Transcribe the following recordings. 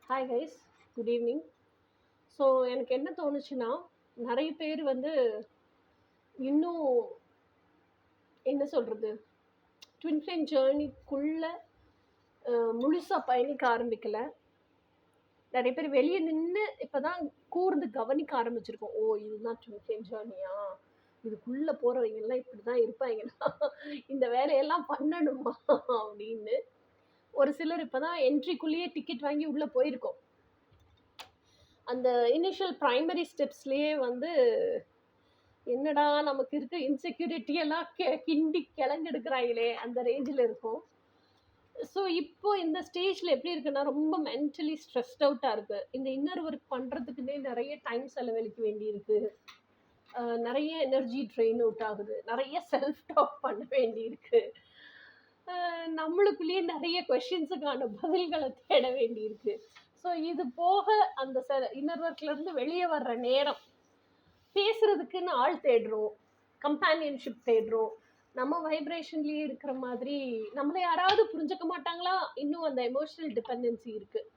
Hi guys, good evening. So எனக்கு என்ன தோணுச்சுன்னா, நிறைய பேர் வந்து இன்னும் என்ன சொல்கிறது, ட்வின் ஃப்ளேம் ஜேர்னிக்குள்ளே முழுசாக பயணிக்க ஆரம்பிக்கல. நிறைய பேர் வெளியே நின்று இப்போ தான் கூர்ந்து கவனிக்க ஆரம்பிச்சிருக்கோம். ஓ, இதுதான் ட்வின் ஃப்ளேம் ஜேர்னியா, இதுக்குள்ளே போகிறவங்கெல்லாம் இப்படி தான் இருப்பாங்கன்னா இந்த வேலையெல்லாம் பண்ணணுமா அப்படின்னு ஒரு சிலர் இப்போ தான் என்ட்ரிக்குள்ளேயே டிக்கெட் வாங்கி உள்ளே போயிருக்கோம். அந்த இனிஷியல் ப்ரைமரி ஸ்டெப்ஸ்லேயே வந்து என்னடா நமக்கு இருக்க இன்செக்யூரிட்டி எல்லாம் கிண்டி கிளங்கெடுக்கிறாங்களே அந்த ரேஞ்சில் இருக்கும். ஸோ இப்போ இந்த ஸ்டேஜில் எப்படி இருக்குன்னா, ரொம்ப மென்டலி ஸ்ட்ரெஸ்ட் அவுட்டாக இருக்குது. இந்த இன்னர் ஒர்க் பண்ணுறதுக்குன்னே நிறைய டைம் செலவழிக்க வேண்டியிருக்கு. நிறைய எனர்ஜி ட்ரெயின் அவுட் ஆகுது. நிறைய செல்ஃப் டாக் பண்ண வேண்டியிருக்கு. நம்மளுக்குள்ளேயே நிறைய கொஷின்ஸுக்கான பதில்களை தேட வேண்டியிருக்கு. ஸோ இது போக அந்த இன்னர் ஒர்க்லேருந்து வெளியே வர்ற நேரம் பேசுறதுக்குன்னு ஆள் தேடுறோம், கம்பேனியன்ஷிப் தேடுறோம். நம்ம வைப்ரேஷன்லேயே இருக்கிற மாதிரி நம்மளை யாராவது புரிஞ்சுக்க மாட்டாங்களா, இன்னும் அந்த எமோஷனல் டிபெண்டன்சி இருக்குது.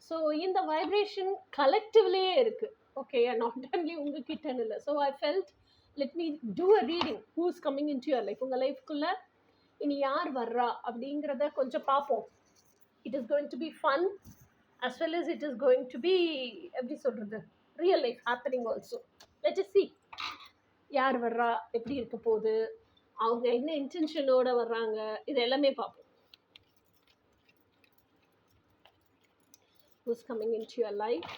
ஸோ இந்த வைப்ரேஷன் கலெக்டிவ்லேயே இருக்குது. ஓகே, நாட் ஒன்லி உங்ககிட்டன்னு இல்லை. So I felt let me do a reading who's coming in to your life. உங்கள் லைஃப்குள்ளே இனி யார் வர்றா அப்படிங்கிறத கொஞ்சம் பார்ப்போம். It is going to be fun as well as it is going to be எப்படி சொல்கிறது, real life happening also. Let us see யார் வர்றா, எப்படி இருக்க போகுது, அவங்க என்ன இன்டென்ஷனோட வர்றாங்க, இது எல்லாமே பார்ப்போம். who's coming into your life.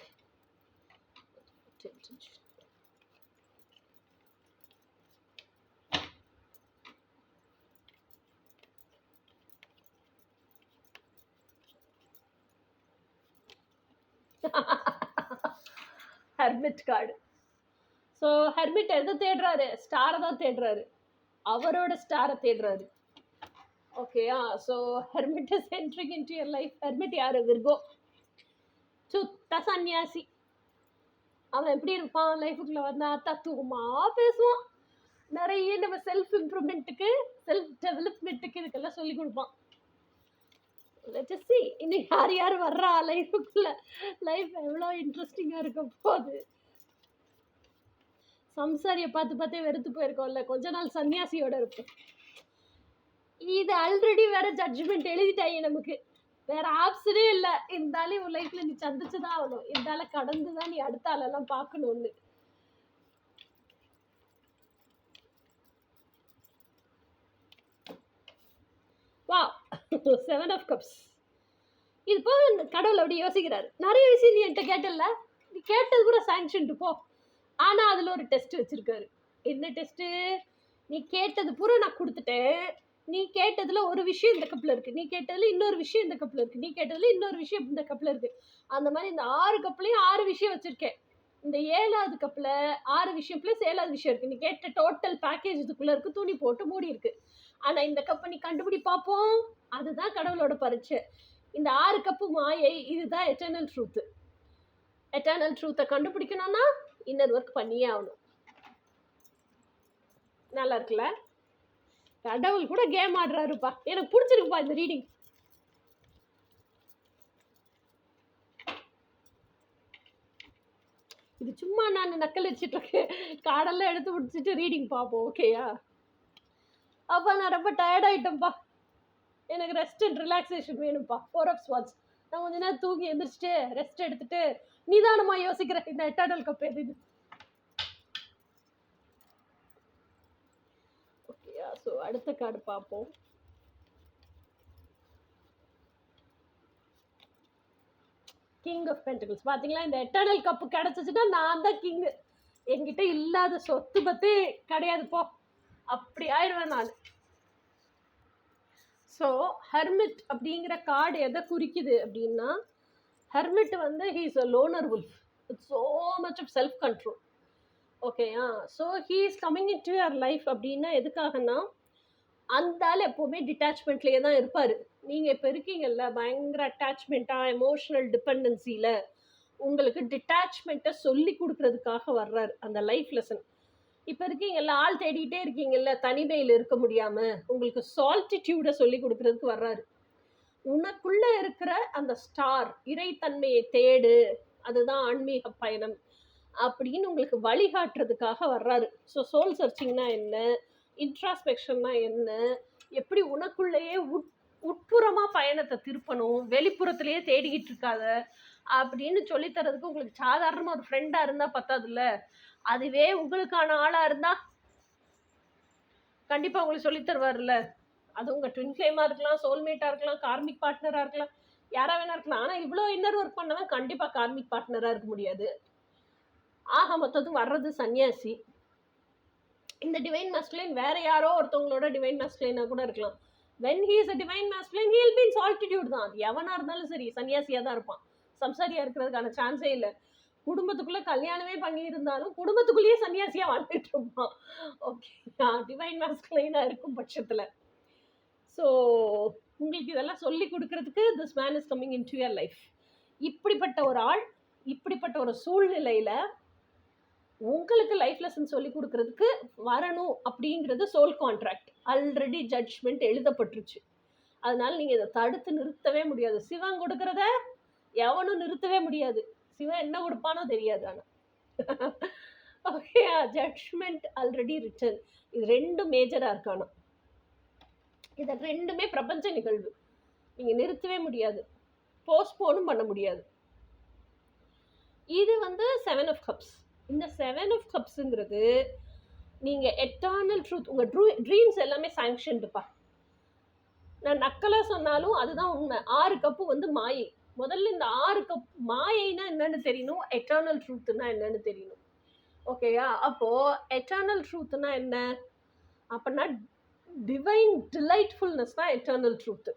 Hermit card. So hermit எதை தேடுறாரு? ஸ்டாரை தான் தேடுறாரு. அவரோட ஸ்டாரை தேடுறாரு. ஓகேயா? So hermit is entering into your life. Hermit யாரு? விர்கோ. சுத்த சன்னியாசி. அவன் எப்படி இருப்பான் லைஃபுக்குள்ள வந்தா? தத்துவமா பேசுவான். நிறைய நம்ம செல்ஃப் இம்ப்ரூவ்மெண்ட்டுக்கு, செல்ஃப் டெவலப்மெண்ட்டுக்கு இதுக்கெல்லாம் சொல்லி கொடுப்பான். Let us see இன்னும் யார் யார் வர்றா லைஃபுக்குள்ள. லைஃப் எவ்வளோ இன்ட்ரெஸ்டிங்காக இருக்க போகுது. சம்சாரியை பார்த்து பார்த்தே வெறுத்து போயிருக்கோம்ல, கொஞ்ச நாள் சன்னியாசியோட இருப்போம். இது ஆல்ரெடி வேற ஜட்ஜ்மெண்ட் எழுதிட்டாங்க நமக்கு, வேற ஆப்ஷனே இல்லை. இருந்தாலும் உன் லைஃப்ல நீ சந்திச்சுதான் ஆகணும், இருந்தாலும் கடந்துதான் நீ அடுத்த ஆளெல்லாம் பார்க்கணும்னு. வா, 7 of Cups. இது போக கடவுள் அப்படி யோசிக்கிறாரு. நிறைய விஷயம் நீ என்கிட்ட கேட்டல, நீ கேட்டது கூட சாங்ஷன்ட்டு போ. ஆனால் அதில் ஒரு டெஸ்ட் வச்சுருக்காரு. என்ன டெஸ்ட்டு? நீ கேட்டது பூரா நான் கொடுத்துட்டேன். நீ கேட்டதில் ஒரு விஷயம் இந்த கப்பில் இருக்குது, நீ கேட்டதில் இன்னொரு விஷயம் இந்த கப்பில் இருக்குது, நீ கேட்டதில் இன்னொரு விஷயம் இந்த கப்பில் இருக்குது. அந்த மாதிரி இந்த 6 கப்லேயும் 6 விஷயம் வச்சுருக்கேன். இந்த 7வது கப்பில் 6 விஷயம் ப்ளஸ் 7வது விஷயம் இருக்குது. நீ கேட்ட டோட்டல் பேக்கேஜ் இதுக்குள்ளே இருக்குது, துணி போட்டு மூடி இருக்குது. ஆனால் இந்த கப்பை நீ கண்டுபிடி பார்ப்போம். அதுதான் கடவுளோட பரீட்சை. இந்த 6 கப்பு மாயை, இதுதான் எட்டர்னல் ட்ரூத்து. எட்டர்னல் ட்ரூத்தை கண்டுபிடிக்கணும்னா இன்னர் ஒர்க் பண்ணியே ஆகணும். நல்லா இருக்குல்ல? கடவுள் கூட கேம் ஆடுறாருப்பா. எனக்கு பிடிச்சிருக்குப்பா இந்த ரீடிங். இது சும்மா நான் நக்கல் வச்சுட்டு இருக்கேன். காடெல்லாம் எடுத்து முடிச்சுட்டு ரீடிங் பார்ப்போம். ஓகேயா? அப்பா நான் ரொம்ப டயர்ட் ஆகிட்டேன்ப்பா, எனக்கு ரெஸ்ட் அண்ட் ரிலாக்ஸேஷன் வேணும்ப்பா. 4 of Swords. நான் கொஞ்ச நேரம் தூங்கி எழுந்திரிச்சிட்டு ரெஸ்ட் எடுத்துட்டு நிதானமாக யோசிக்கிறேன் இந்த எட்டர்னல் கப் எதுன்னு. ஓகேயா? ஸோ அடுத்த கார்டு பார்ப்போம். King of Pentacles. பார்த்தீங்களா, இந்த எட்டர்னல் கப்பு கிடச்சிச்சுன்னா நான் தான் கிங்கு. என்கிட்ட இல்லாத சொத்து பற்றி கிடையாது போ, அப்படி ஆயிடுவேன் நான். ஸோ ஹெர்மிட் அப்படிங்கிற கார்டு எதை குறிக்குது அப்படின்னா, ஹெர்மிட் வந்து he is a loner wolf with so much of self control. ஓகேயா? So he is coming in to your life அப்படின்னா எதுக்காகனா, அந்த ஆள் எப்போவுமே டிட்டாச்மெண்ட்லேயே தான் இருப்பார். நீங்கள் இப்போ இருக்கீங்கல்ல பயங்கர அட்டாச்மெண்ட்டாக, எமோஷ்னல் டிபெண்டன்சியில், உங்களுக்கு டிட்டாச்மெண்ட்டை சொல்லி கொடுக்குறதுக்காக வர்றாரு அந்த லைஃப் லெசன். இப்போ இருக்கீங்கல்ல, ஆள் தேடிக்கிட்டே இருக்கீங்கல்ல, தனிமையில் இருக்க முடியாமல் உங்களுக்கு சால்டிடியூடை சொல்லி கொடுக்குறதுக்கு வர்றாரு. உனக்குள்ள இருக்கிற அந்த ஸ்டார் இறைத்தன்மையை தேடு, அதுதான் ஆன்மீக பயணம் அப்படின்னு உங்களுக்கு வழிகாட்டுறதுக்காக வர்றாரு. ஸோ சோல் சர்ச்சிங்னா என்ன, இன்ட்ராஸ்பெக்ஷன்னா என்ன, எப்படி உனக்குள்ளேயே உட்புறமா பயணத்தை திருப்பணும், வெளிப்புறத்திலேயே தேடிக்கிட்டு இருக்காத அப்படின்னு சொல்லித்தரதுக்கு உங்களுக்கு சாதாரணமாக ஒரு ஃப்ரெண்டாக இருந்தால் பத்தாதுல்ல, அதுவே உங்களுக்கான ஆளாக இருந்தால் கண்டிப்பாக உங்களுக்கு சொல்லித்தருவார்ல. அது உங்கள் ட்வின் ஃப்ளேமாக இருக்கலாம், சோல்மேட்டாக இருக்கலாம், கார்மிக் பார்ட்னராக இருக்கலாம், யாராக வேணா இருக்கலாம். ஆனால் இவ்வளோ இன்னர் ஒர்க் பண்ணவன் கண்டிப்பாக கார்மிக் பார்ட்னராக இருக்க முடியாது. ஆக மொத்தத்துக்கு வர்றது சன்னியாசி. இந்த டிவைன் மாஸ்குலைன் வேற யாரோ ஒருத்தவங்களோட டிவைன் மாஸ்குலைனாக கூட இருக்கலாம். when he is a divine masculine he will be in solitude தான். அது எவனா இருந்தாலும் சரி சன்னியாசியா தான் இருப்பான். சம்சாரியா இருக்கிறதுக்கான சான்ஸே இல்லை. குடும்பத்துக்குள்ள கல்யாணமே பண்ணி இருந்தாலும் குடும்பத்துக்குள்ளேயே சன்னியாசியா வாழ்ந்துட்டு இருப்பான். ஓகே, டிவைன் மாஸ்குலைனா இருக்கும் பட்சத்துல. ஸோ உங்களுக்கு இதெல்லாம் சொல்லி கொடுக்கறதுக்கு this man is coming in to your life. இப்படிப்பட்ட ஒரு ஆள் இப்படிப்பட்ட ஒரு சூழ்நிலையில உங்களுக்கு லைஃப் லெசன் சொல்லி கொடுக்கறதுக்கு வரணும் அப்படிங்கிறது சோல் கான்ட்ராக்ட். ஆல்ரெடி ஜட்ஜ்மெண்ட் எழுதப்பட்டுருச்சு. அதனால நீங்கள் இதை தடுத்து நிறுத்தவே முடியாது. சிவன் கொடுக்கறத எவனும் நிறுத்தவே முடியாது. சிவன் என்ன கொடுப்பானோ தெரியாது. ஆனால் ஓகே, ஜட்ஜ்மெண்ட் ஆல்ரெடி ரிட்டன். இது ரெண்டும் மேஜராக இருக்கானோ. இது ரெண்டுமே பிரபஞ்ச நிகழ்வு. நீங்கள் நிறுத்தவே முடியாது, போஸ்ட்போனும் பண்ண முடியாது. இது வந்து 7 of Cups. இந்த 7 of Cupsங்கிறது நீங்கள் எட்டர்னல் ட்ரூத், உங்கள் ட்ரீம்ஸ் எல்லாமே சாங்ஷன்டுப்பா. நான் நக்கலாக சொன்னாலும் அதுதான் உண்மை. 6 கப்பு வந்து மாயை. முதல்ல இந்த 6 கப் மாயைனா என்னன்னு தெரியணும், எட்டர்னல் ட்ரூத்னா என்னன்னு தெரியணும். ஓகேயா? அப்போது எட்டர்னல் ட்ரூத்னா என்ன அப்படின்னா டிவைன் டிலைட்ஃபுல்னஸ் தான் எட்டர்னல் ட்ரூத்து.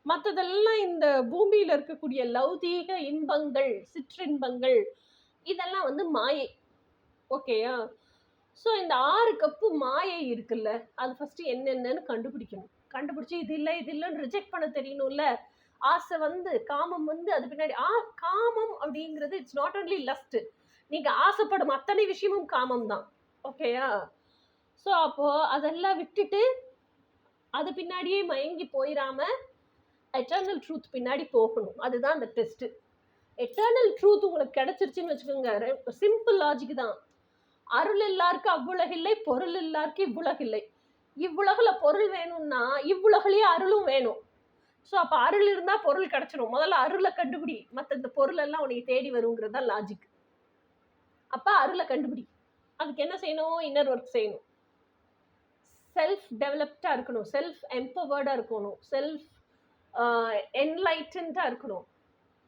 மற்றதெல்லாம் இந்த பூமியில் இருக்கக்கூடிய லௌதீக இன்பங்கள், சிற்றின்பங்கள், இதெல்லாம் வந்து மாயை. ஓகேயா? ஸோ இந்த 6 கப்பு மாயை இருக்குல்ல, அது ஃபஸ்ட்டு என்னென்னு கண்டுபிடிக்கணும். கண்டுபிடிச்சி இது இல்லை இது இல்லைன்னு ரிஜெக்ட் பண்ண தெரியணும்ல. ஆசை வந்து, காமம் வந்து அது பின்னாடி காமம் அப்படிங்கிறது இட்ஸ் நாட் ஒன்லி லஸ்ட். நீங்கள் ஆசைப்படும் அத்தனை விஷயமும் காமம் தான். ஓகேயா? ஸோ அப்போது அதெல்லாம் விட்டுட்டு அது பின்னாடியே மயங்கி போயிடாம எட்டர்னல் ட்ரூத் பின்னாடி போகணும். அதுதான் அந்த டெஸ்ட்டு. எட்டர்னல் ட்ரூத் உங்களுக்கு கிடைச்சிருச்சுன்னு வச்சுக்கோங்க, சிம்பிள் லாஜிக் தான். அருள் எல்லாருக்கும் அவ்வுலகில்லை, பொருள் எல்லாருக்கும் இவ்வுலகில்லை. இவ்வுலகில் பொருள் வேணும்னா இவ்வுலகிலேயே அருளும் வேணும். ஸோ அப்போ அருள் இருந்தால் பொருள் கிடைச்சிடும். முதல்ல அருளை கண்டுபிடி, மற்ற இந்த பொருள் எல்லாம் உனக்கு தேடி வருங்கிறது தான் லாஜிக். அப்போ அருளை கண்டுபிடி. அதுக்கு என்ன செய்யணும்? இன்னர் ஒர்க் செய்யணும். செல்ஃப் டெவலப்டாக இருக்கணும், செல்ஃப் எம்பவர்டாக இருக்கணும், செல்ஃப் என்லைட்டன்டாக இருக்கணும்.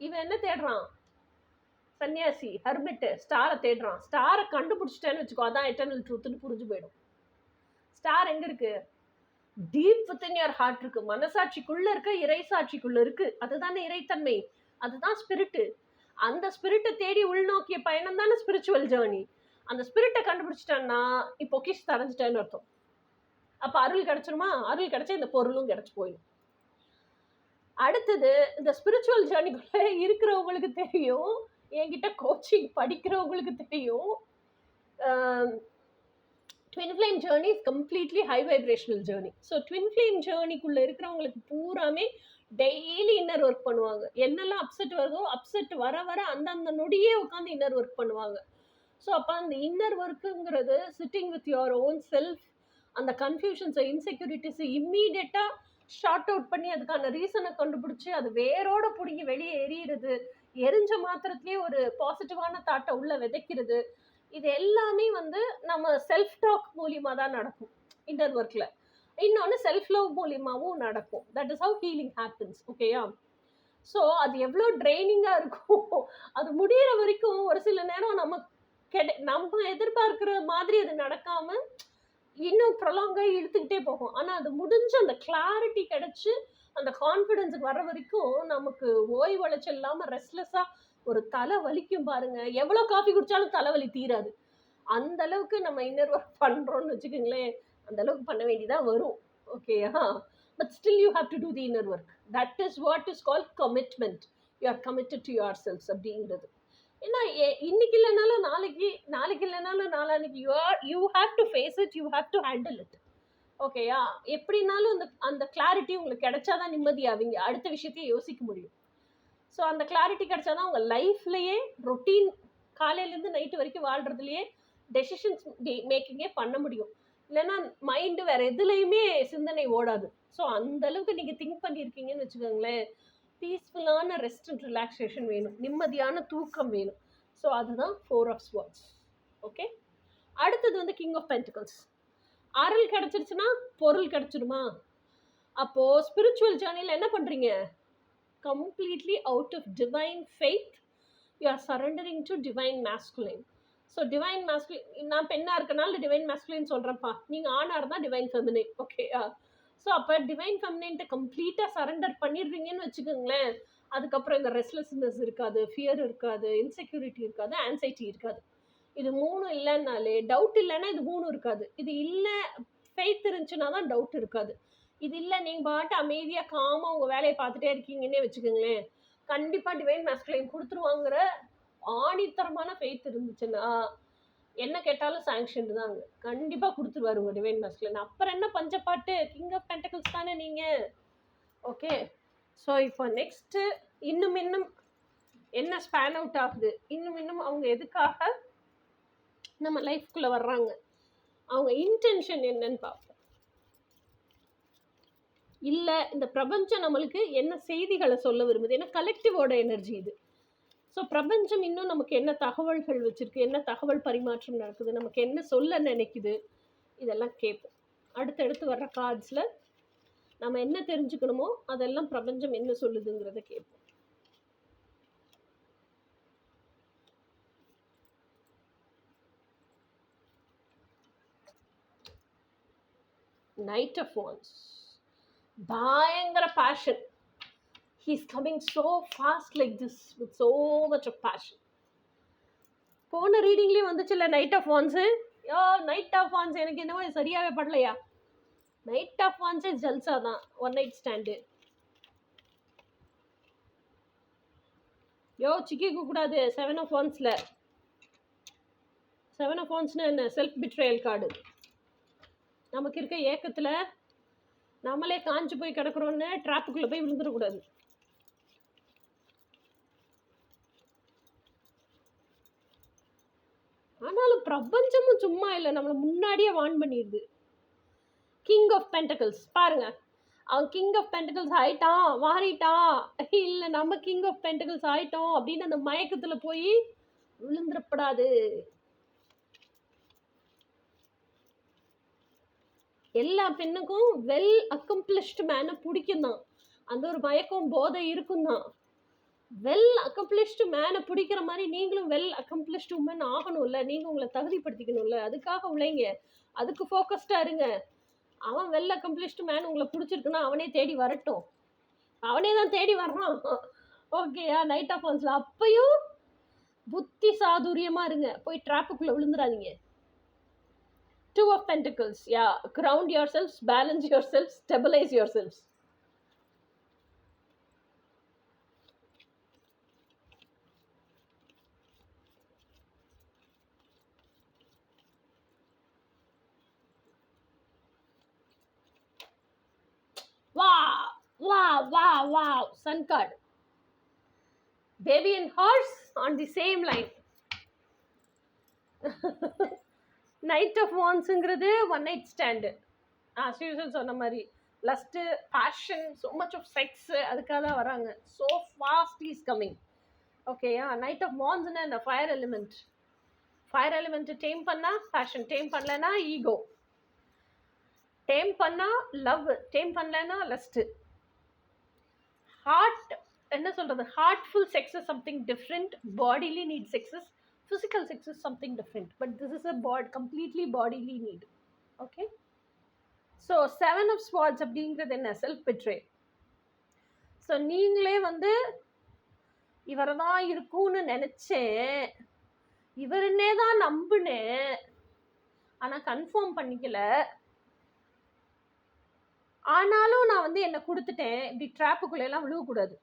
இவன் என்ன தேடுறான்? சன்னியாசி, ஹர்மிட்டு, ஸ்டாரை தேடுறான். ஸ்டாரை கண்டுபிடிச்சிட்டேன்னு வச்சுக்கோ, அதான் எட்டர்னல் ட்ரூத்துன்னு புரிஞ்சு போயிடும். ஸ்டார் எங்கே இருக்கு? டீப் வித்தின் யுவர் ஹார்ட் இருக்கு. மனசாட்சிக்குள்ள இருக்கு, இறைசாட்சிக்குள்ள இருக்கு. அதுதானே இறைத்தன்மை, அதுதான் ஸ்பிரிட்டு. அந்த ஸ்பிரிட்டை தேடி உள்நோக்கிய பயணம் தானே ஸ்பிரிச்சுவல் ஜேர்னி. அந்த ஸ்பிரிட்டை கண்டுபிடிச்சிட்டான்னா இப்போ பொக்கிஷத்தை அடைஞ்சிட்டேன்னு அர்த்தம். அப்போ அருள் கிடைச்சிருமா? அருள் கிடைச்சா இந்த பொருளும் கிடைச்சி போயிடும். அடுத்தது இந்த ஸ்பிரிச்சுவல் ஜேர்னிக்குள்ளே இருக்கிறவங்களுக்கு தெரியும், என்கிட்ட கோச்சிங் படிக்கிறவங்களுக்கு தெரியும், twin flame journey is completely high vibrational journey. So twin flame ஜேர்னிக்குள்ளே இருக்கிறவங்களுக்கு பூராமே டெய்லி இன்னர் ஒர்க் பண்ணுவாங்க. என்னெல்லாம் அப்செட் வருதோ அப்செட் வர வர அந்தந்த நொடியே உட்காந்து இன்னர் ஒர்க் பண்ணுவாங்க. ஸோ அப்போ அந்த இன்னர் ஒர்க்குங்கிறது sitting with your own self, அந்த கன்ஃபியூஷன்ஸை, இன்செக்யூரிட்டிஸை இம்மீடியட்டாக ஷார்ட் அவுட் பண்ணி அதுக்கான ரீசனை கண்டுபிடிச்சி அது வேரோட பிடிங்கி வெளியே எரியிறது, எரிஞ்ச மாத்திரத்துலேயே ஒரு பாசிட்டிவான தாட்டை உள்ளே விதைக்கிறது. இது எல்லாமே வந்து நம்ம செல்ஃப் டாக் மூலியமாக தான் நடக்கும் இன்னர் ஒர்க்கில். இன்னொன்று செல்ஃப் லவ் மூலியமாகவும் நடக்கும். That is how healing happens. ஓகேயா? ஸோ அது எவ்வளோ ட்ரைனிங்காக இருக்கும். அது முடிகிற வரைக்கும் ஒரு சில நேரம் நம்ம எதிர்பார்க்குற மாதிரி அது நடக்காமல் இன்னும் ப்ரொலாங்காக இழுத்துக்கிட்டே போகும். ஆனால் அது முடிஞ்சு அந்த கிளாரிட்டி கிடச்சி அந்த கான்ஃபிடென்ஸுக்கு வர வரைக்கும் நமக்கு ஓய்வழைச்சல் இல்லாமல் ரெஸ்ட்லெஸ்ஸாக ஒரு தலை வலிக்கும் பாருங்க. எவ்வளோ காஃபி குடித்தாலும் தலைவலி தீராது. அந்த அளவுக்கு நம்ம இன்னர் ஒர்க் பண்ணுறோன்னு வச்சுக்கோங்களேன், அந்த அளவுக்கு பண்ண வேண்டியதாக வரும். ஓகேயா? But still you have to do the inner work. That is what is called commitment. You are committed to your selfs அப்படிங்கிறது. ஏன்னா இன்னைக்கு இல்லைனாலும் நாளைக்கு, நாளைக்கு இல்லைனாலும் நாளான்னைக்கு you have to face it, you have to handle it. ஓகேயா? எப்படினாலும் அந்த அந்த கிளாரிட்டி உங்களுக்கு கிடைச்சாதான் நிம்மதியாவீங்க, அடுத்த விஷயத்தையே யோசிக்க முடியும். ஸோ அந்த கிளாரிட்டி கிடைச்சாதான் உங்கள் லைஃப்லேயே ரொட்டீன் காலையிலேருந்து நைட்டு வரைக்கும் வாழ்கிறதுலையே டெசிஷன்ஸ் மேக்கிங்கே பண்ண முடியும். இல்லைன்னா மைண்டு வேறு எதுலேயுமே சிந்தனை ஓடாது. ஸோ அந்த அளவுக்கு நீங்கள் திங்க் பண்ணியிருக்கீங்கன்னு வச்சுக்கோங்களேன், பீஸ்ஃபுல்லான ரெஸ்ட் அண்ட் ரிலாக்ஸேஷன் வேணும், நிம்மதியான தூக்கம் வேணும். ஸோ அதுதான் 4 of Swords. ஓகே, அடுத்தது வந்து கிங் ஆஃப் பென்டிகல்ஸ். அருள் கிடச்சிருச்சுன்னா பொருள் கிடச்சிருமா? அப்போது ஸ்பிரிச்சுவல் ஜேர்னியில் என்ன பண்ணுறீங்க? Completely out of divine faith, you are surrendering to divine masculine. So divine masculine, நான் பெண்ணா இருக்கனால divine masculine சொல்றேன்ப்பா, நீங்க ஆணா இருந்தா divine feminine. ஓகேயா? ஸோ அப்போ டிவைன் ஃபெமினின்ட்ட கம்ப்ளீட்டாக சரண்டர் பண்ணிடுறீங்கன்னு வச்சுக்கோங்களேன், அதுக்கப்புறம் இந்த ரெஸ்ட்லெஸ்னஸ் இருக்காது, ஃபியர் இருக்காது, இன்செக்யூரிட்டி இருக்காது, ஆன்சைட்டி இருக்காது. இது 3 இல்லைன்னாலே, டவுட் இல்லைன்னா இது 3 இருக்காது. இது இல்லை, ஃபெய்த் இருந்துச்சுன்னா தான் டவுட் இருக்காது. இது இல்லை, நீங்கள் பாட்டு அமைதியாக காமாக உங்கள் வேலையை பார்த்துட்டே இருக்கீங்கன்னே வச்சுக்கோங்களேன், கண்டிப்பாக டிவைன் மேஸ்குலைன் கொடுத்துருவாங்கிற ஆணித்தரமான ஃபெய்த் இருந்துச்சுன்னா என்ன கேட்டாலும் சாங்ஷன் தாங்க, கண்டிப்பாக கொடுத்துருவாரு உங்கள் டிவைன் மேஸ்குலைன். அப்புறம் என்ன பஞ்சப்பாட்டு, கிங் ஆஃப் பென்டக்கிள்ஸ் தானே நீங்கள். ஓகே, ஸோ இப்போ நெக்ஸ்ட்டு இன்னும் என்ன ஸ்பேன் அவுட் ஆகுது, இன்னும் அவங்க எதுக்காக நம்ம லைஃப்குள்ளே வர்றாங்க, அவங்க இன்டென்ஷன் என்னன்னு பார்ப்போம். இல்லை இந்த பிரபஞ்சம் நம்மளுக்கு என்ன செய்திகளை சொல்ல விரும்புது, ஏன்னா கலெக்டிவோட எனர்ஜி இது. ஸோ பிரபஞ்சம் இன்னும் நமக்கு என்ன தகவல்கள் வச்சுருக்கு, என்ன தகவல் பரிமாற்றம் நடக்குது, நமக்கு என்ன சொல்ல நினைக்குது, இதெல்லாம் கேட்போம். அடுத்தடுத்து வர்ற கார்ட்ஸில் நம்ம என்ன தெரிஞ்சுக்கணுமோ அதெல்லாம் பிரபஞ்சம் என்ன சொல்லுதுங்கிறத கேட்போம். Knight of Wands. பயங்கர fashion. He's coming so fast like this with so much of passion. போன ரீடிங்லேயே வந்துச்சுல்ல night of wands. Night of wands எனக்கு என்னவோ சரியாகவே படலையா? நைட் ஆஃப் வான்ஸே ஜல்சா தான், ஒன் நைட் ஸ்டாண்டு. சிக்கிக்க கூடாது 7 of Wandsல. 7 of Wandsனா என்ன? Self betrayal card. நமக்கு இருக்க ஏக்கத்தில் நம்மளே காஞ்சு போய் கிடக்குறோன்னு ட்ராப்புக்குள்ளே போய் விழுந்துடக்கூடாது. ஆனாலும் பிரபஞ்சமும் சும்மா இல்லை, நம்மளை முன்னாடியே வார்ன் பண்ணிடுது. கிங் ஆஃப் பென்டக்கிள்ஸ் பாருங்க, அவன் கிங் ஆஃப் பென்டக்கிள்ஸ் ஆயிட்டான், மாறிட்டான், இல்லை நம்ம கிங் ஆஃப் பென்டக்கிள்ஸ் ஆயிட்டோம் அப்படின்னு அந்த மயக்கத்தில் போய் விழுந்துடப்படாது. எல்லா பெண்ணுக்கும் வெல் அக்கம்ப்ளிஷ்டு மேனை பிடிக்கும் தான், அந்த ஒரு மயக்கம் போதை இருக்கும் தான். வெல் அக்கம்ப்ளிஷ்டு மேனை பிடிக்கிற மாதிரி நீங்களும் வெல் அக்கம்ப்ளிஷ்டு உமன் ஆகணும்ல, நீங்கள் உங்களை தகுதிப்படுத்திக்கணும்ல, அதுக்காக உழைங்க, அதுக்கு ஃபோக்கஸ்டாக இருங்க. அவன் வெல் அக்கம்ப்ளிஷ்டு மேன் உங்களை பிடிச்சிருக்குன்னா அவனே தேடி வரட்டும், அவனே தான் தேடி வர்றான். ஓகேயா? நைட் ஆஃப் வான்ஸில் அப்பையும் புத்தி சாதுரியமாக இருங்க, போய் ட்ராப்புக்குள்ளே விழுந்துடாதீங்க. 2 of Pentacles, yeah, ground yourselves, balance yourselves, stabilize yourselves. Wow, Sun card. Baby and horse on the same line. Night of வான்ஸுங்கிறது ஒன் நைட் ஸ்டாண்டு. ஸ்ரீசன் சொன்ன மாதிரி lust, passion, so much of sex, அதுக்காக தான் வராங்க. So fast is coming. ஓகேயா? Night of வான்ஸ்னா இந்த fire element. Fire element tame பண்ணால் பேஷன், டேம் பண்ணலைன்னா ஈகோ, டேம் பண்ணால் லவ், டேம் பண்ணலைன்னா லஸ்ட்டு. ஹார்ட் என்ன சொல்கிறது, heartful sex is something different, bodily need sexes, physical sex is something different, but this is a completely bodily need. Okay, so 7 of Swords அப்படிங்கிறது என்ன? Self betray. So நீங்களே வந்து இவரை தான் இருக்கும்னு நினச்சேன், இவருன்னே தான் நம்பினேன், ஆனால் கன்ஃபார்ம் பண்ணிக்கல, ஆனாலும் நான் வந்து என்னை கொடுத்துட்டேன், இப்படி ட்ராப்புக்குள்ளெல்லாம் விழுவக்கூடாது.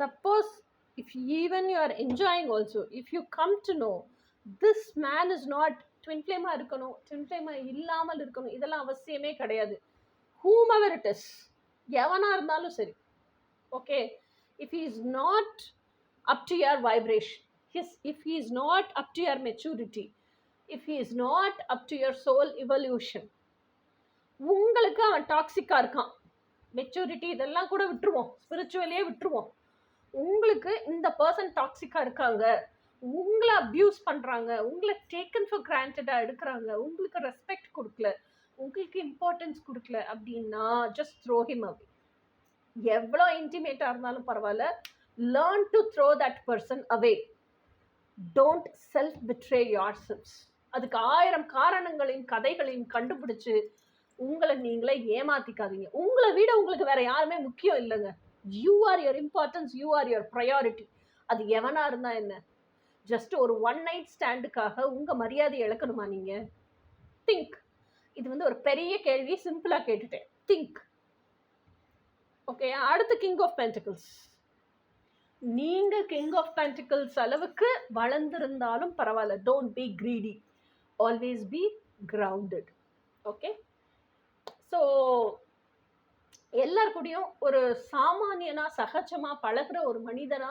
Suppose if even you are enjoying also, if you come to know this man is not twin ஃப்ளேமாக இருக்கணும், ட்வின் ஃப்ளேமாக இல்லாமல் இருக்கணும், இதெல்லாம் அவசியமே கிடையாது. whomever it is, எவனா இருந்தாலும் சரி. Okay, if he is not up to your vibration, if he is not up to your maturity, if he is not up to your soul evolution, உங்களுக்கு அவன் டாக்ஸிக்கா இருக்கான். மெச்சூரிட்டி இதெல்லாம் கூட விட்டுருவோம், ஸ்பிரிச்சுவலியே விட்டுருவோம். உங்களுக்கு இந்த பர்சன் டாக்ஸிக்கா இருக்காங்க, உங்களை அப்யூஸ் பண்றாங்க, உங்களை டேக்கன் ஃபார் கிராண்டடா எடுக்கிறாங்க, உங்களுக்கு ரெஸ்பெக்ட் கொடுக்கல, உங்களுக்கு இம்பார்ட்டன்ஸ் கொடுக்கல அப்படின்னா ஜஸ்ட் த்ரோ ஹிம் அவே. எவ்வளோ இன்டிமேட்டா இருந்தாலும் பரவாயில்ல, learn to throw that person away. Don't self betray your selves. அதுக்கு 1000 காரணங்களையும் கதைகளையும் கண்டுபிடிச்சு உங்களை நீங்களே ஏமாத்திக்காதீங்க. உங்களை விட உங்களுக்கு வேற யாருமே முக்கியம் இல்லைங்க. You are your importance, you are your priority. அது எவனா இருந்தா என்ன? ஜஸ்ட் ஒரு ஒன் நைட் ஸ்டாண்டுக்காக உங்க மரியாதையை இழக்கணுமா நீங்க? திங்க். இது வந்து ஒரு பெரிய கேள்வி, சிம்பிளா கேட்டுட்டேன். திங்க். ஓகே, அடுத்து கிங் ஆஃப் பென்டிகிள்ஸ். நீங்க கிங் ஆஃப் பென்டிகிள்ஸ் அளவுக்கு வளர்ந்திருந்தாலும் பரவாயில்ல, don't be greedy, always be grounded. Okay, so எல்லாருக்கூடையும் ஒரு சாமானியனா சகஜமா பழகுற ஒரு மனிதனா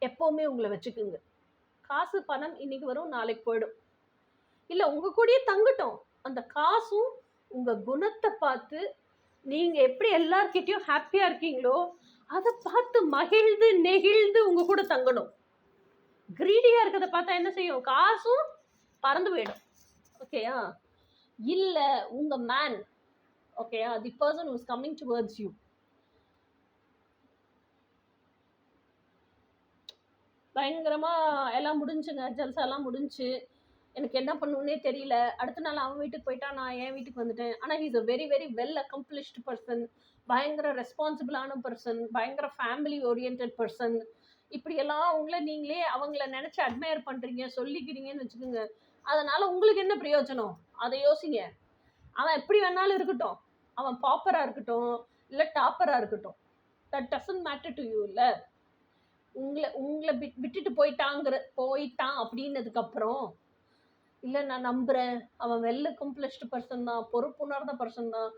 எப்பவுமே உங்களை வச்சுக்குங்க. காசு பணம் இன்னைக்கு வரும், நாளைக்கு போயிடும். இல்லை உங்க கூடயே தங்கட்டும். அந்த காசும் உங்க குணத்தை பார்த்து நீங்க எப்படி எல்லார்கிட்டயும் ஹாப்பியா இருக்கீங்களோ அதை பார்த்து மகிழ்ந்து நெகிழ்ந்து உங்க கூட தங்கணும். கிரீடியா இருக்கிறத பார்த்தா என்ன செய்யும்? காசும் பறந்து போயிடும். ஓகேயா? இல்ல உங்க மேன், ஓகேயா, the person who is coming towards you, பயங்கரமா எல்லாம் முடிஞ்சுங்க, ஜல்சாலாம் முடிஞ்சு, எனக்கு என்ன பண்ணுன்னே தெரியல, அடுத்த நாள் அவன் வீட்டுக்கு போயிட்டான், நான் என் வீட்டுக்கு வந்துட்டேன். ஆனால் he's a very very well accomplished person, பயங்கர ரெஸ்பான்சிபிளான பர்சன், பயங்கர ஃபேமிலி ஓரியன்ட் பர்சன். இப்படியெல்லாம் உங்களை நீங்களே அவங்கள நினச்சி அட்மையர் பண்ணுறீங்க, சொல்லிக்கிறீங்கன்னு வச்சுக்கோங்க. அதனால் உங்களுக்கு என்ன பிரயோஜனம்? அதை யோசிங்க. அவன் எப்படி வேணாலும் இருக்கட்டும், அவன் பாப்பராக இருக்கட்டும் இல்லை டாப்பராக இருக்கட்டும், that doesn't matter to you. இல்லை உங்களை விட்டுட்டு போயிட்டான் அப்படின்னதுக்கப்புறம், இல்லை நான் நம்புகிறேன் அவன் வெல் அக்கம்ப்ளிஷ்டு பர்சன் தான், பொறுப்புணர்ந்த பர்சன் தான்,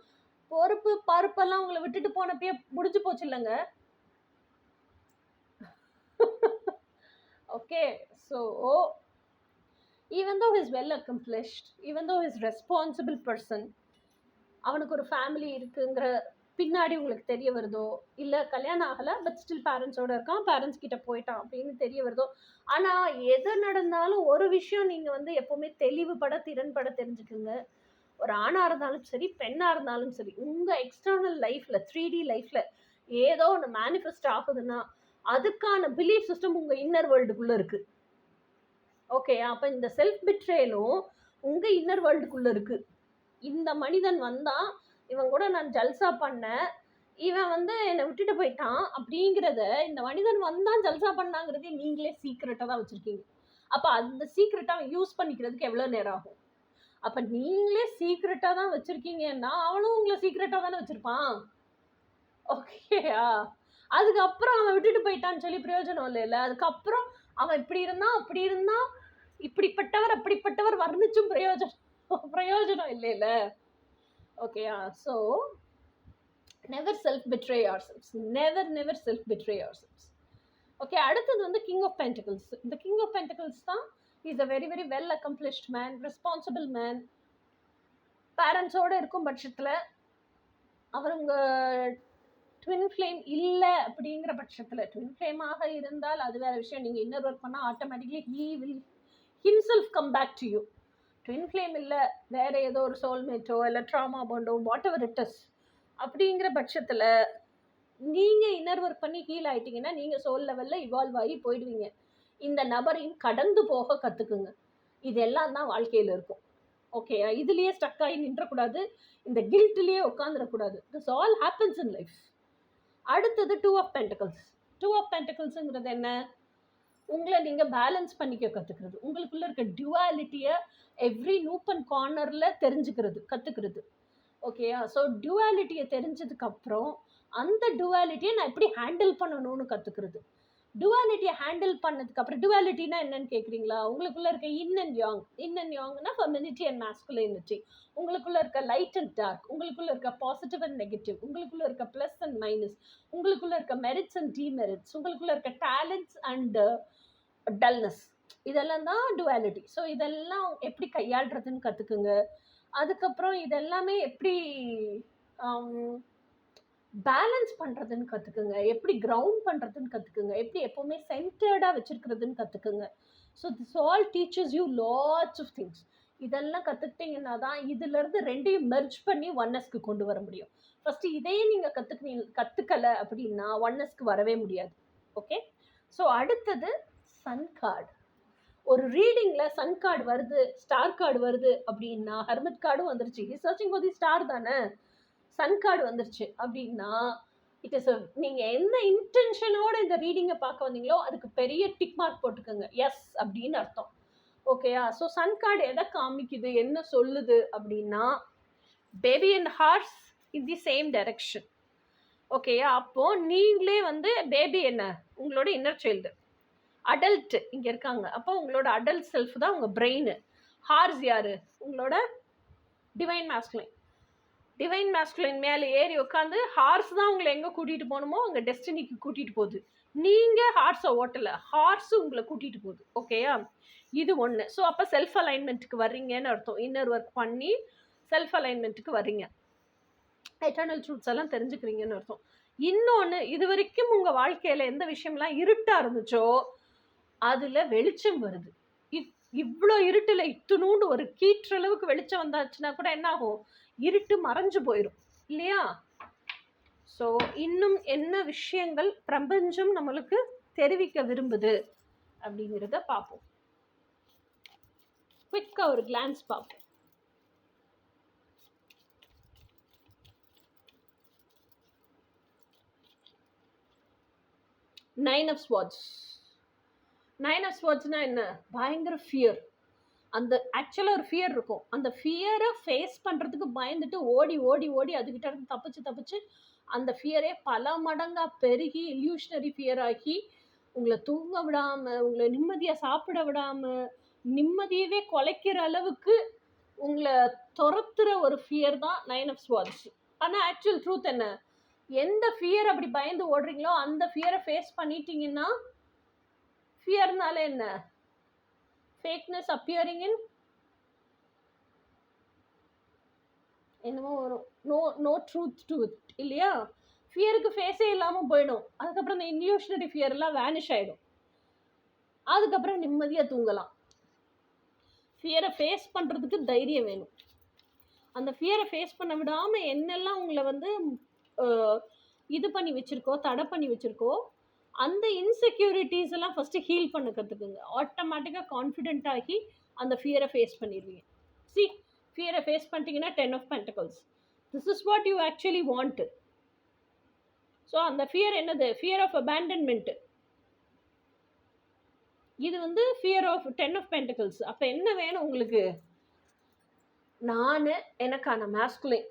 பொறுப்பு பருப்பெல்லாம் உங்களை விட்டுட்டு போனப்பயே முடிஞ்சு போச்சு இல்லைங்க. Okay, so even though he's well accomplished, even though he's responsible person, அவனுக்கு ஒரு ஃபேமிலி இருக்குங்கிற பின்னாடி உங்களுக்கு தெரிய வருதோ, இல்லை கல்யாணம் ஆகலை பட் ஸ்டில் பேரண்ட்ஸோடு இருக்கான், பேரண்ட்ஸ் கிட்ட போயிட்டான் அப்படின்னு தெரிய வருதோ, ஆனால் எது நடந்தாலும் ஒரு விஷயம் நீங்கள் வந்து எப்போவுமே தெளிவுபட திறன்பட தெரிஞ்சுக்குங்க. ஒரு ஆணாக இருந்தாலும் சரி, பெண்ணாக இருந்தாலும் சரி, உங்கள் எக்ஸ்டர்னல் லைஃப்பில் 3D லைஃப்பில் ஏதோ ஒன்று மேனிஃபெஸ்ட் ஆகுதுன்னா அதுக்கான பிலீஃப் சிஸ்டம் உங்கள் இன்னர் வேர்ல்டுக்குள்ளே இருக்குது. ஓகே, அப்போ இந்த செல்ஃப் பிட்ரேலும் உங்கள் இன்னர் வேர்ல்டுக்குள்ளே இருக்குது. இந்த மனிதன் வந்தான், இவன் கூட நான் ஜல்சா பண்ணேன், இவன் வந்து என்னை விட்டுட்டு போயிட்டான் அப்படிங்கிறத, இந்த மனிதன் வந்தான் ஜல்சா பண்ணாங்கிறதே நீங்களே சீக்ரெட்டாக தான் வச்சுருக்கீங்க. அப்போ அந்த சீக்ரெட்டாக யூஸ் பண்ணிக்கிறதுக்கு எவ்வளோ நேரம் ஆகும்? அப்போ நீங்களே சீக்ரெட்டாக தான் வச்சுருக்கீங்கன்னா அவனும் உங்களை சீக்ரெட்டாக தானே வச்சுருப்பான். ஓகேயா? அதுக்கப்புறம் அவன் விட்டுட்டு போயிட்டான்னு சொல்லி பிரயோஜனம் இல்லைல்ல. அதுக்கப்புறம் அவன் இப்படி இருந்தான் அப்படி இருந்தான், இப்படிப்பட்டவர் அப்படிப்பட்டவர் வர்ணிச்சும் பிரயோஜனம் இல்லைல்ல. ஓகேயா? So never self betray your selves, never self betray your selves. Okay, அடுத்தது வந்து கிங் ஆஃப் பென்டிகிள்ஸ். இந்த கிங் ஆஃப் பென்டிகிள்ஸ் தான் is a very very well accomplished man, responsible man. பேரண்ட்ஸோடு இருக்கும் பட்சத்தில் அவர் உங்கள் ட்வின் ஃப்ளேம் இல்லை அப்படிங்கிற பட்சத்தில், ட்வின் ஃப்ளேமாக இருந்தால் அது வேறு விஷயம், நீங்கள் இன்னர் ஒர்க் பண்ணால் automatically he will himself come back to you. Twin flame இல்லை, வேறு ஏதோ ஒரு சோல்மேட்டோ இல்லை ட்ராமா பாண்டோ வாட் எவர் இட் இஸ் அப்படிங்கிற பட்சத்தில் நீங்கள் இன்னர் ஒர்க் பண்ணி ஹீல் ஆகிட்டிங்கன்னா நீங்கள் சோல் லெவலில் இவால்வ் ஆகி போயிடுவீங்க. இந்த நபரையும் கடந்து போக கற்றுக்குங்க. இதெல்லாம் தான் வாழ்க்கையில் இருக்கும். ஓகே, இதுலேயே ஸ்டக் ஆகி நின்றக்கூடாது, இந்த கில்ட்லேயே உட்காந்துடக்கூடாது. This all happens in life. அடுத்தது 2 ஆஃப் பென்டிகிள்ஸ். 2 ஆஃப் பென்டிகிள்ஸுங்கிறது என்ன? உங்களை நீங்கள் பேலன்ஸ் பண்ணிக்க கற்றுக்கிறது, உங்களுக்குள்ளே இருக்க டியூவாலிட்டியை எவ்ரி நூப் அண்ட் கார்னரில் தெரிஞ்சுக்கிறது, கற்றுக்கிறது. ஓகேயா? ஸோ டியூவாலிட்டியை தெரிஞ்சதுக்கப்புறம் அந்த டியூவாலிட்டியை நான் எப்படி ஹேண்டில் பண்ணணும்னு கற்றுக்கிறது. டுவாலிட்டியை ஹேண்டில் பண்ணதுக்கு அப்புறம், டுவாலிட்டினா என்னன்னு கேட்குறீங்களா? உங்களுக்குள்ள இருக்க yin and yang. Yin and யாங்னா ஃபெமினிட்டி அண்ட் மாஸ்குலினிட்டி. உங்களுக்குள்ள இருக்க லைட் அண்ட் டார்க், உங்களுக்குள்ள இருக்க பாசிட்டிவ் அண்ட் நெகட்டிவ், உங்களுக்குள்ள இருக்க ப்ளஸ் அண்ட் மைனஸ், உங்களுக்குள்ள இருக்க மெரிட்ஸ் அண்ட் டிமெரிட்ஸ், உங்களுக்குள்ள இருக்க டேலண்ட்ஸ் அண்ட் டல்னஸ், இதெல்லாம் தான் டுவாலிட்டி. ஸோ இதெல்லாம் எப்படி கையாளுறதுன்னு கற்றுக்குங்க. அதுக்கப்புறம் இதெல்லாமே எப்படி பேலன்ஸ் பண்ணுறதுன்னு கற்றுக்குங்க, எப்படி கிரவுண்ட் பண்ணுறதுன்னு கற்றுக்குங்க, எப்படி எப்போவுமே சென்டர்டாக வச்சுருக்கிறதுன்னு கற்றுக்குங்க. So this all teachers you lots of things. இதெல்லாம் கற்றுக்கிட்டிங்கன்னா தான் இதிலேருந்து ரெண்டையும் மெர்ஜ் பண்ணி ஒன்னஸ்க்கு கொண்டு வர முடியும். ஃபஸ்ட்டு இதையே நீங்கள் கற்றுக்கலை அப்படின்னா ஒன்னஸ்க்கு வரவே முடியாது. ஓகே, ஸோ அடுத்தது சன் கார்டு. ஒரு ரீடிங்கில் சன் கார்டு வருது, ஸ்டார் கார்டு வருது அப்படின்னா, ஹெர்மிட் கார்டும் வந்துருச்சு, சர்ச்சிங் ஃபார் தி ஸ்டார் தானே, சன் கார்டு வந்துருச்சு அப்படின்னா இட் இஸ் நீங்கள் எந்த இன்டென்ஷனோட இந்த ரீடிங்கை பார்க்க வந்தீங்களோ அதுக்கு பெரிய டிக் மார்க் போட்டுக்கோங்க, எஸ் அப்படின்னு அர்த்தம். ஓகேயா? ஸோ சன் கார்டு எதை காமிக்குது, என்ன சொல்லுது அப்படின்னா, baby and horse in the same direction. ஓகேயா? அப்போது நீங்களே வந்து பேபி என்ன, உங்களோட இன்னர் சைல்டு, அடல்ட் இங்கே இருக்காங்க. அப்போ உங்களோட அடல்ட் செல்ஃப் தான் உங்கள் பிரெயின். ஹார்ஸ் யார், உங்களோட டிவைன் மாஸ்குலைன். டிவைன் மாஸ்குலைன் மேலே ஏறி உட்காந்து ஹார்ஸ் தான் உங்களை எங்கே கூட்டிகிட்டு போகணுமோ அங்கே டெஸ்டினிக்கு கூட்டிகிட்டு போகுது. நீங்கள் ஹார்ஸை ஓட்டலை, ஹார்ஸு உங்களை கூட்டிகிட்டு போகுது. ஓகேயா? இது ஒன்று. ஸோ அப்போ செல்ஃப் அலைன்மெண்ட்டுக்கு வர்றீங்கன்னு அர்த்தம். இன்னர் ஒர்க் பண்ணி செல்ஃப் அலைன்மெண்ட்டுக்கு வர்றீங்க, எட்டர்னல் ட்ரூத்ஸ் எல்லாம் தெரிஞ்சுக்கிறீங்கன்னு அர்த்தம். இன்னொன்று, இது வரைக்கும் உங்கள் வாழ்க்கையில் எந்த விஷயம்லாம் இருட்டாக இருந்துச்சோ அதில் வெளிச்சம் வருது. இவ்வளோ இருட்டில் இத்துணூண்டு ஒரு கீற்றளவுக்கு வெளிச்சம் வந்தாச்சுன்னா கூட என்ன ஆகும், இருட்டு மறைஞ்சு போயிடும் இல்லையா? ஸோ இன்னும் என்ன விஷயங்கள் பிரபஞ்சம் நம்மளுக்கு தெரிவிக்க விரும்புது அப்படிங்கிறத பார்ப்போம். குவிக்காக ஒரு கிளான்ஸ் பார்ப்போம். Nine of swords. Nine of ஸ்வார்ட்ஸ்னா என்ன, பயங்கர ஃபியர். அந்த ஆக்சுவலாக ஒரு ஃபியர் இருக்கும், அந்த ஃபியரை ஃபேஸ் பண்ணுறதுக்கு பயந்துட்டு ஓடி ஓடி ஓடி அதுக்கிட்ட இருந்து தப்பிச்சு அந்த ஃபியரே பல மடங்காக பெருகி இல்யூஷனரி ஃபியர் ஆகி உங்களை தூங்க விடாமல், உங்களை நிம்மதியாக சாப்பிட விடாமல், நிம்மதியவே குலைக்கிற அளவுக்கு உங்களை துரத்துற ஒரு ஃபியர் தான் நைன் ஆஃப் ஸ்வார்ட்ஸ். ஆனால் ஆக்சுவல் ட்ரூத் என்ன, எந்த ஃபியர் அப்படி பயந்து ஓடுறீங்களோ அந்த ஃபியரை ஃபேஸ் பண்ணிட்டீங்கன்னா, ஃபியர்னால என்ன, ஃபேக்னஸ் அப்பியரிங் இன் என்னமோ வரும், நோ ட்ரூத் டு இட் இல்லையா? ஃபியருக்கு ஃபேஸே இல்லாமல் போயிடும். அதுக்கப்புறம் இந்த இல்யூஷனரி ஃபியர்லாம் வேனிஷ் ஆகிடும். அதுக்கப்புறம் நிம்மதியாக தூங்கலாம். ஃபியரை ஃபேஸ் பண்ணுறதுக்கு தைரியம் வேணும். அந்த ஃபியரை ஃபேஸ் பண்ண விடாமல் என்னெல்லாம் உங்களை வந்து இது பண்ணி வச்சுருக்கோ, தடை பண்ணி வச்சுருக்கோ, அந்த இன்செக்யூரிட்டிஸ் எல்லாம் ஃபஸ்ட்டு ஹீல் பண்ண கற்றுக்குங்க. ஆட்டோமேட்டிக்காக கான்ஃபிடென்ட் ஆகி அந்த ஃபியரை ஃபேஸ் பண்ணிடுவீங்க. சி, ஃபியரை ஃபேஸ் பண்ணிட்டீங்கன்னா 10 of Pentacles. This is what you actually want. So அந்த ஃபியர் என்னது, ஃபியர் ஆஃப் அபேண்டன்மெண்ட்டு. இது வந்து ஃபியர் ஆஃப் 10 of Pentacles. அப்போ என்ன வேணும் உங்களுக்கு, நான் எனக்கான masculine,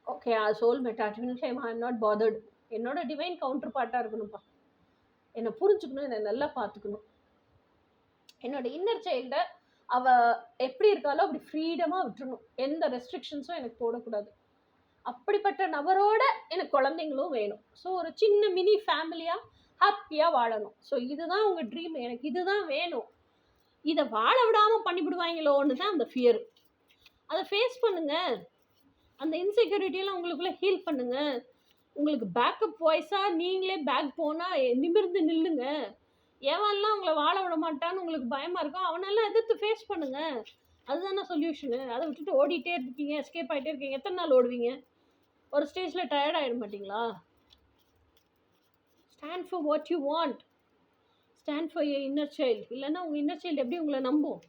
okay, soulmate, twin flame, I am not bothered, என்னோட டிவைன் கவுண்டர் பார்ட்டாக இருக்கணும்ப்பா, என்னை புரிஞ்சுக்கணும், என்னை நல்லா பார்த்துக்கணும், என்னோட இன்னர் சைல்டை அவள் எப்படி இருக்காலோ அப்படி ஃப்ரீடமாக விட்டுறணும், எந்த ரெஸ்ட்ரிக்ஷன்ஸும் எனக்கு போடக்கூடாது. அப்படிப்பட்ட நபரோட எனக்கு குழந்தைங்களும் வேணும். ஸோ ஒரு சின்ன மினி ஃபேமிலியாக ஹாப்பியாக வாழணும். ஸோ இதுதான் உங்கள் ட்ரீம், எனக்கு இதுதான் வேணும். இதை வாழ விடாமல் பண்ணிவிடுவாங்களோன்னு தான் அந்த ஃபியர். அதை ஃபேஸ் பண்ணுங்கள். அந்த இன்செக்யூரிட்டியெல்லாம் உங்களுக்குள்ளே ஹீல் பண்ணுங்கள். உங்களுக்கு பேக்கப் வாய்ஸாக நீங்களே பேக் போனால் நிமிர்ந்து நில்லுங்க. எவன்லாம் உங்களை வாழ விட மாட்டான்னு உங்களுக்கு பயமாக இருக்கும், அவனெல்லாம் எதிர்த்து ஃபேஸ் பண்ணுங்கள். அதுதானே சொல்யூஷனு. அதை விட்டுட்டு ஓடிட்டே இருக்கீங்க, எஸ்கேப் ஆகிட்டே இருக்கீங்க. எத்தனை நாள் ஓடுவீங்க? ஒரு ஸ்டேஜில் டயர்ட் ஆகிட மாட்டிங்களா? Stand for what you want. Stand for your inner child. இல்லைன்னா உங்கள் இன்னர் சைல்டு எப்படி உங்களை நம்பும்?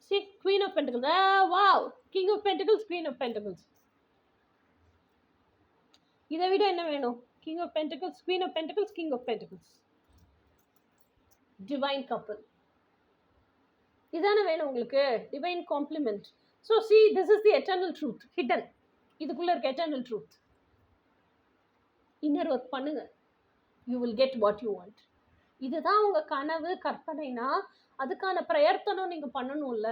See, Queen of Pentacles. Ah, wow. King of Pentacles, Queen of Pentacles. இதை விட என்ன வேணும்? King of Pentacles, Queen of Pentacles, King of Pentacles. Divine couple. இதானே வேணும் உங்களுக்கு? Divine complement. So see, this is the eternal truth, hidden. இதுக்குள்ள இருக்க eternal truth. Inner work பண்ணுங்க, you will get what you want. இதுதான் உங்க கனவு கற்பனைனா அதுக்கான பிரயத்தனம் நீங்க பண்ணணும்ல.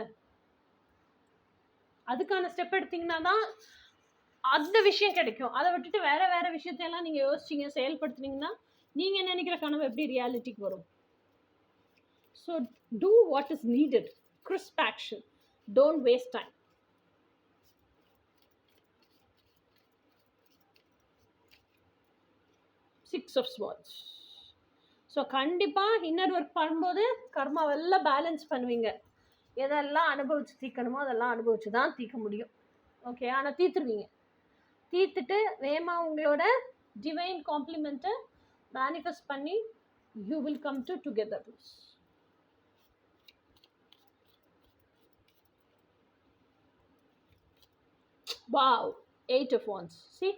அதுக்கான ஸ்டெப் எடுத்தீங்கன்னா தான் அந்த விஷயம் கிடைக்கும். அதை விட்டுட்டு வேற வேற விஷயத்தையெல்லாம் நீங்க யோசிச்சீங்க, செயல்படுத்துனீங்கன்னா நீங்க நினைக்கிற கனவு எப்படி ரியாலிட்டிக்கு வரும்? So do what is needed, crisp action, don't waste time. Six of Swords. So கண்டிப்பாக இன்னர் ஒர்க் பண்ணும்போது கர்மாவெல்லாம் பேலன்ஸ் பண்ணுவீங்க. எதெல்லாம் அனுபவிச்சு தீர்க்கணுமோ அதெல்லாம் அனுபவிச்சு தான் தீர்க்க முடியும். ஓகே, ஆனால் தீர்த்துருவீங்க. தீர்த்துட்டு வேகமாக உங்களோட டிவைன் காம்ப்ளிமெண்ட்டை மேனிஃபெஸ்ட் பண்ணி யூ வில் கம் டு டுகெதர்னஸ். Wow, 8 of Wands. See,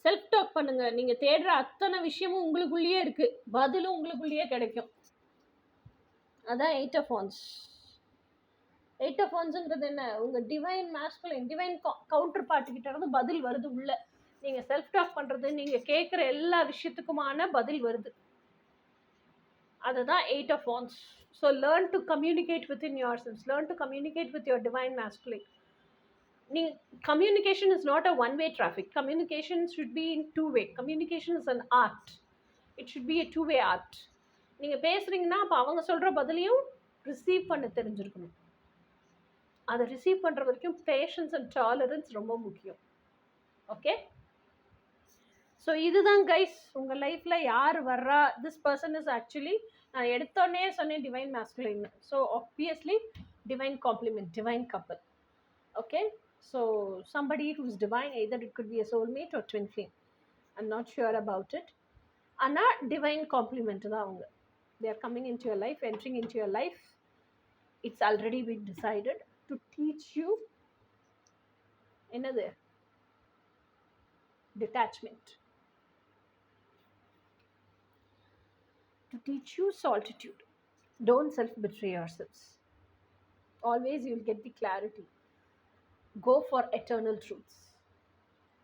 self talk பண்ணுங்க. நீங்க தேடுற அத்தனை விஷயமும் உங்களுக்குள்ளேயே இருக்கு, பதிலும் உங்களுக்குள்ளேயே கிடைக்கும். அதான் 8 of Wands. 8 of Wandsங்கிறது என்ன? உங்க divine masculine, divine counter party கிட்ட இருந்து பதில் வருது உள்ள. நீங்க செல்ஃப் டாக் பண்றது, நீங்க கேட்குற எல்லா விஷயத்துக்குமான பதில் வருது. அதுதான் 8 of Wands. So learn to communicate within yourselves, learn to communicate with your divine masculine. Communication is not a one-way traffic. Communication should be in two-way. Communication is an art. It should be a two-way art. நீங்க பேசுறீங்கன்னா அப்ப அவங்க சொல்ற பதிலையும் receive பண்ண தெரிஞ்சிருக்கணும். அதை receive பண்ற வரைக்கும் பேஷன்ஸ் அண்ட் டாலரன்ஸ் ரொம்ப முக்கியம். ஓகே, ஸோ இதுதான் கைஸ் உங்க லைஃப்ல யார் வர்றா. திஸ் பர்சன் இஸ் ஆக்சுவலி, நான் எடுத்தோடனே சொன்னேன் divine masculine. So obviously divine complement, divine couple. Okay, so somebody who's divine, either it could be a soulmate or twin flame, I'm not sure about it. Ana divine complement da avanga, they are coming into your life, entering into your life. It's already been decided to teach you another detachment, to teach you solitude. Don't self betray yourselves. Always you'll get the clarity. Go for eternal truths.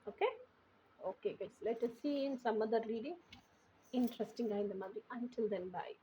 Okay guys, let us see in some other reading interesting in the movie. Until then, bye.